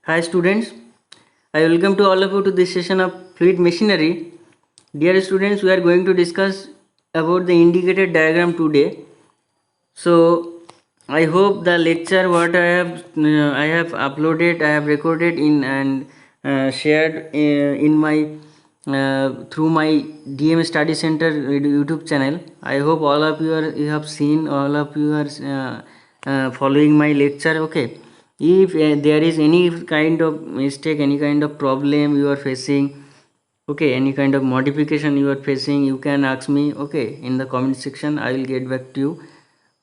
Hi students, I welcome to all of you to this session of fluid machinery. Dear students, we are going to discuss about the indicated diagram today. So I hope the lecture what I have uploaded, I have recorded in and shared in my through my DM Study Center YouTube channel. I hope all of you have seen, all of you are following my lecture. Okay, if there is any kind of mistake, any kind of problem you are facing, okay, any kind of modification you are facing, you can ask me, okay, in the comment section. I will get back to you.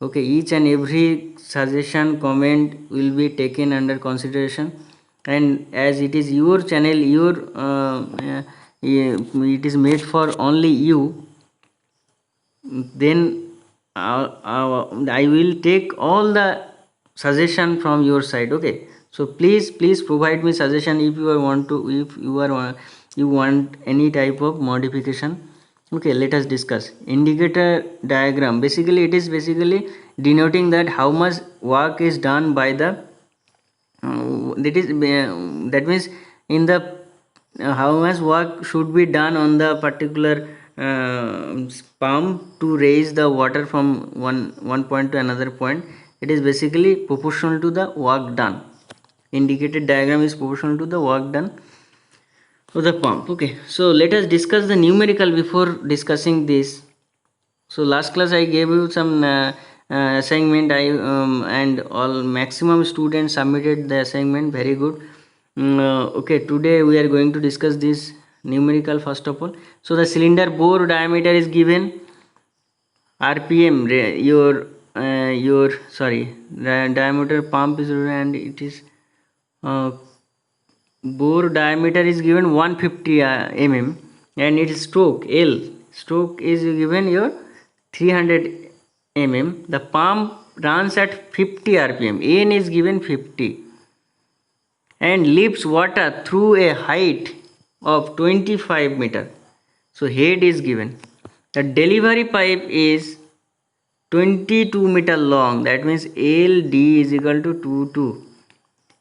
Okay, each and every suggestion comment will be taken under consideration, and as it is your channel, your it is made for only you, then I will take all the suggestion from your side. Okay, so please provide me suggestion if you are want to, if you are you want any type of modification. Okay, let us discuss indicator diagram. Basically it is basically denoting that how much work is done by the that means in the how much work should be done on the particular pump to raise the water from one point to another point. It is basically proportional to the work done. Indicated diagram is proportional to the work done for the pump. Okay, so let us discuss the numerical before discussing this. So last class I gave you some assignment. And all maximum students submitted the assignment. Very good. Okay, today we are going to discuss this numerical first of all. So the cylinder bore diameter is given. RPM your sorry, diameter pump is, and it is uh, bore diameter is given 150 mm, and its stroke is given your 300 mm. The pump runs at 50 rpm. N is given 50 and lifts water through a height of 25 meter. So head is given. The delivery pipe is 22 meter long. That means LD is equal to 22,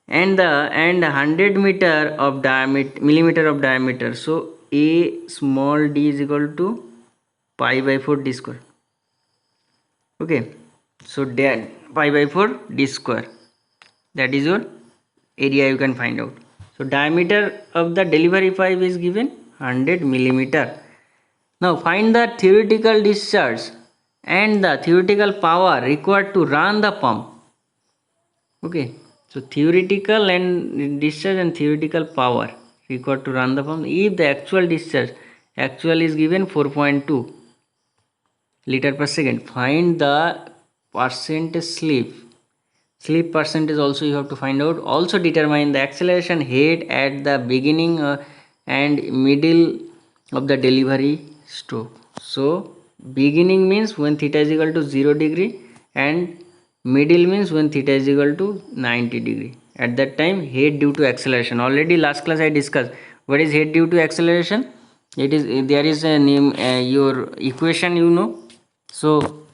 and 100 meter of diameter, millimeter of diameter. So a small d is equal to pi by 4 d square. Okay, so that pi by 4 d square, that is your area you can find out. So diameter of the delivery pipe is given 100 millimeter. Now find the theoretical discharge and the theoretical power required to run the pump. Okay, so theoretical and discharge and theoretical power required to run the pump. If the actual discharge actual is given 4.2 liter per second, find the percentage slip percentage also you have to find out. Also determine the acceleration head at the beginning and middle of the delivery stroke. So beginning means when theta is equal to 0 degree, and middle means when theta is equal to 90 degree. At that time head due to acceleration, already last class I discussed what is head due to acceleration. It is, there is a name, your equation, you know. So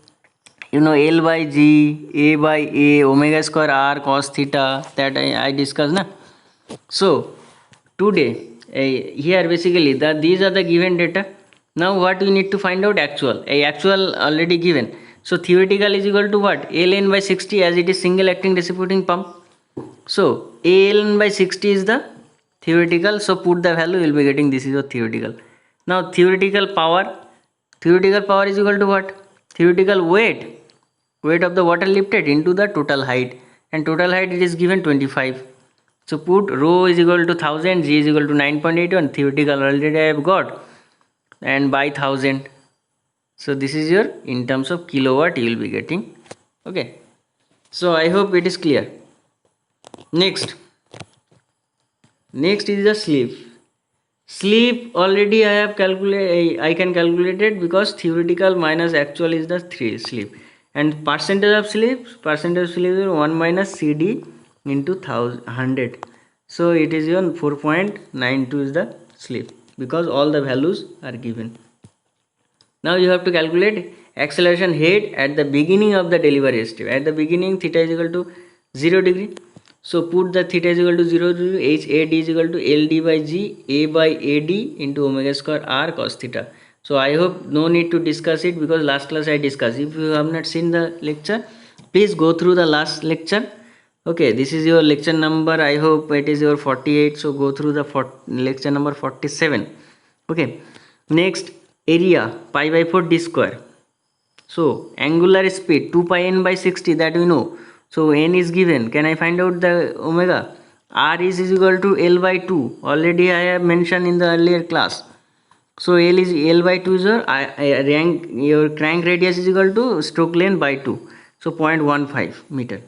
you know, L by G, A by A, omega square R cos theta, that I discussed na. So today here basically these are the given data. Now what we need to find out? Actual already given. So theoretical is equal to what? Ln by 60, as it is single acting reciprocating pump. So Ln by 60 is the theoretical. So put the value, you will be getting this is your theoretical. Now theoretical power is equal to what? Theoretical weight of the water lifted into the total height, and total height it is given 25. So put rho is equal to 1000, g is equal to 9.81. Theoretical already I have got, and by 1000. So this is your, in terms of kilowatt you will be getting. Okay, so I hope it is clear. Next is the sleep. Already I have calculated, I can calculate it, because theoretical minus actual is the 3 sleep, and percentage of sleep is 1 minus CD into 100. So it is your 4.92 is the sleep, because all the values are given. Now you have to calculate acceleration head at the beginning of the delivery step. At the beginning theta is equal to 0 degree. So put the theta is equal to 0 to HAD is equal to LD by G A by AD into omega square R cos theta. So I hope no need to discuss it because last class I discussed. If you have not seen the lecture, please go through the last lecture. Okay, this is your lecture number. I hope it is your 48. So go through the lecture number 47. Okay, next area pi by 4 d square. So angular speed 2 pi n by 60, that we know. So n is given. Can I find out the omega? R is equal to L by 2. Already I have mentioned in the earlier class. So L by 2 is your crank radius is equal to stroke length by 2. So 0.15 meter.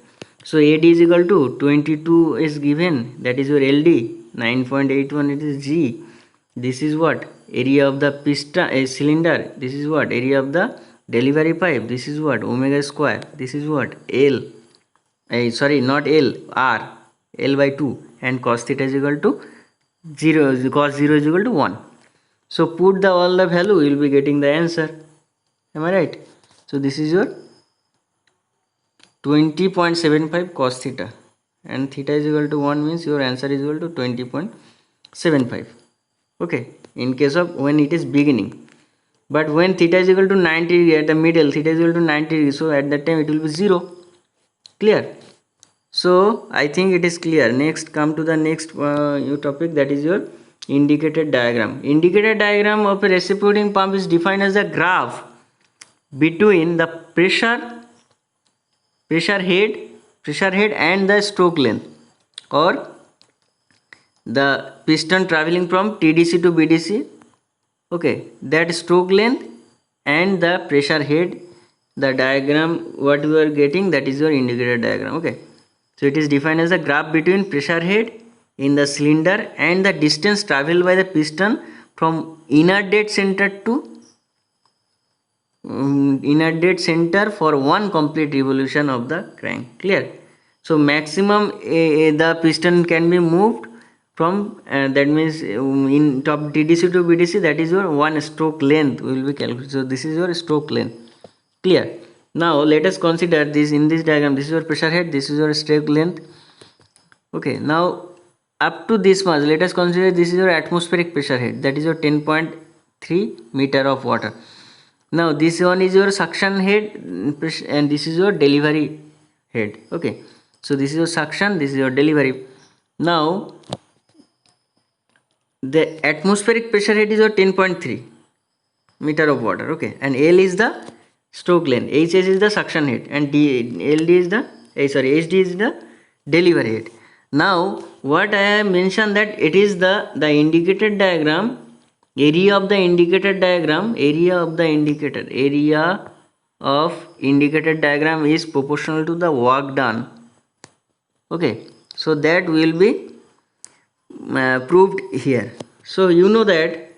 So AD is equal to 22 is given. That is your LD. 9.81 it is G. This is what? Area of the piston cylinder. This is what? Area of the delivery pipe. This is what? Omega square. This is what? L. Sorry, not L. R. L by 2. And cos theta is equal to 0. Cos 0 is equal to 1. So put the all the value, you will be getting the answer. Am I right? So this is your 20.75 cos theta. And theta is equal to 1 means your answer is equal to 20.75. Okay, in case of when it is beginning. But when theta is equal to 90 degree at the middle, theta is equal to 90 degree, so at that time it will be 0. Clear? So I think it is clear. Next, come to the next topic, that is your indicated diagram. Indicated diagram of a reciprocating pump is defined as a graph between the pressure head and the stroke length, or the piston traveling from TDC to BDC. Okay, that stroke length and the pressure head, the diagram what we are getting, that is your indicated diagram. Okay, so it is defined as a graph between pressure head in the cylinder and the distance traveled by the piston from inner dead center to inner dead center for one complete revolution of the crank. Clear? So maximum the piston can be moved from that means in top TDC to BDC, that is your one stroke length will be calculated. So this is your stroke length. Clear? Now let us consider this in this diagram. This is your pressure head, this is your stroke length. Okay, now up to this much let us consider this is your atmospheric pressure head, that is your 10.3 meter of water. Now this one is your suction head and this is your delivery head. Okay, so this is your suction, this is your delivery. Now the atmospheric pressure head is your 10.3 meter of water. Okay, and L is the stroke length, HS is the suction head, and LD is the HD is the delivery head. Now what I have mentioned, that it is the indicated diagram, area of the indicated diagram, area of indicated diagram is proportional to the work done. Okay, so that will be proved here. So you know that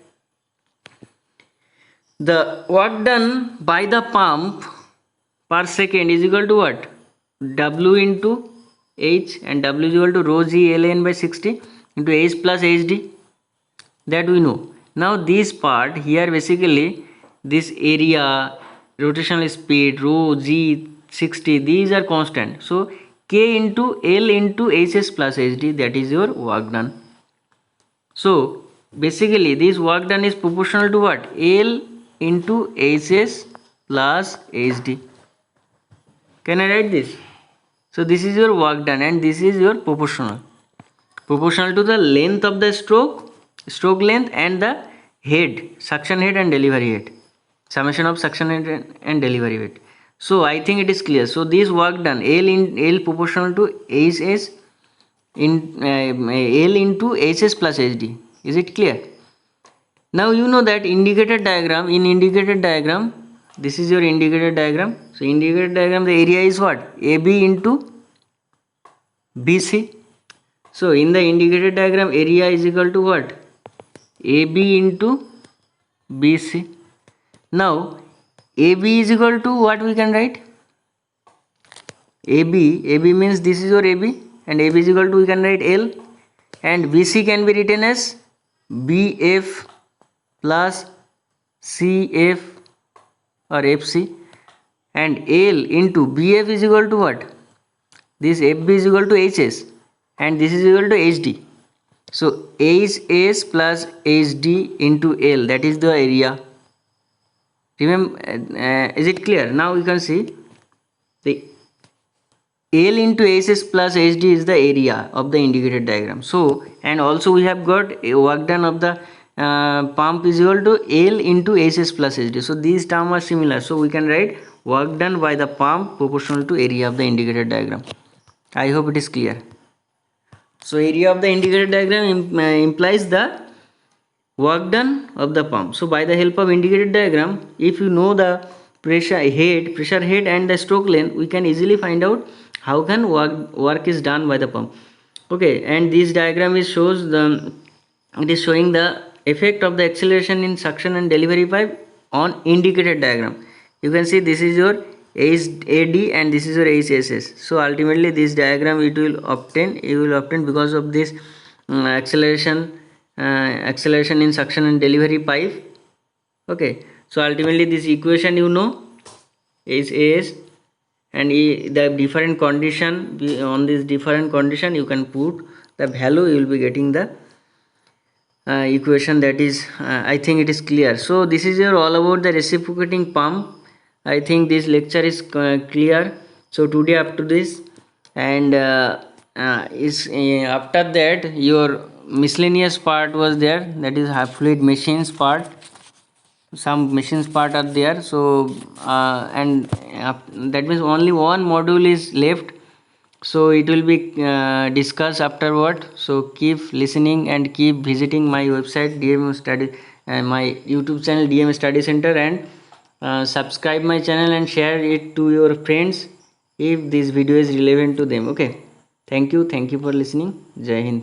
the work done by the pump per second is equal to what? W into H, and W is equal to rho G ln by 60 into H plus HD, that we know. Now this part here, basically this area, rotational speed, rho G 60, these are constant. So K into L into HS plus HD, that is your work done. So basically this work done is proportional to what? L into HS plus HD. Can I write this? So this is your work done and this is your proportional to the length of the stroke length and the head, suction head and delivery head, summation of suction head and delivery head. So I think it is clear. So this work done, L proportional to HS in L into HS plus HD. Is it clear? Now you know that indicated diagram, this is your indicated diagram. So indicated diagram, the area is what? AB into BC. So in the indicated diagram, area is equal to what? AB into BC. Now AB is equal to what we can write? AB means this is your AB, and AB is equal to, we can write L, and BC can be written as BF plus CF or FC, and L into BF is equal to what? This FB is equal to HS. and this is equal to HD. So A is S plus HD into L, that is the area. Remember, is it clear? Now you can see the L into SS plus HD is the area of the indicated diagram. So, and also we have got a work done of the pump is equal to L into SS plus HD. So these terms are similar. So we can write work done by the pump proportional to area of the indicated diagram. I hope it is clear. So area of the indicated diagram implies the work done of the pump. So by the help of indicated diagram, if you know the pressure head and the stroke length, we can easily find out how can work is done by the pump. Okay, and this diagram is it is showing the effect of the acceleration in suction and delivery pipe on indicated diagram. You can see this is your AD and this is your HSS. So ultimately this diagram you will obtain because of this acceleration in suction and delivery pipe. Okay, so ultimately this equation you know is AS, and the different condition, on this different condition you can put the value, you will be getting the equation. That is I think it is clear. So this is your all about the reciprocating pump. I think this lecture is clear. So today up to this, and after that your miscellaneous part was there, that is fluid machines part. Some machines part are there. So that means only one module is left, so it will be discussed afterward. So keep listening and keep visiting my website DM Study, my YouTube channel DM Study Center, and subscribe my channel and share it to your friends if this video is relevant to them. Okay, thank you for listening. Jai Hind.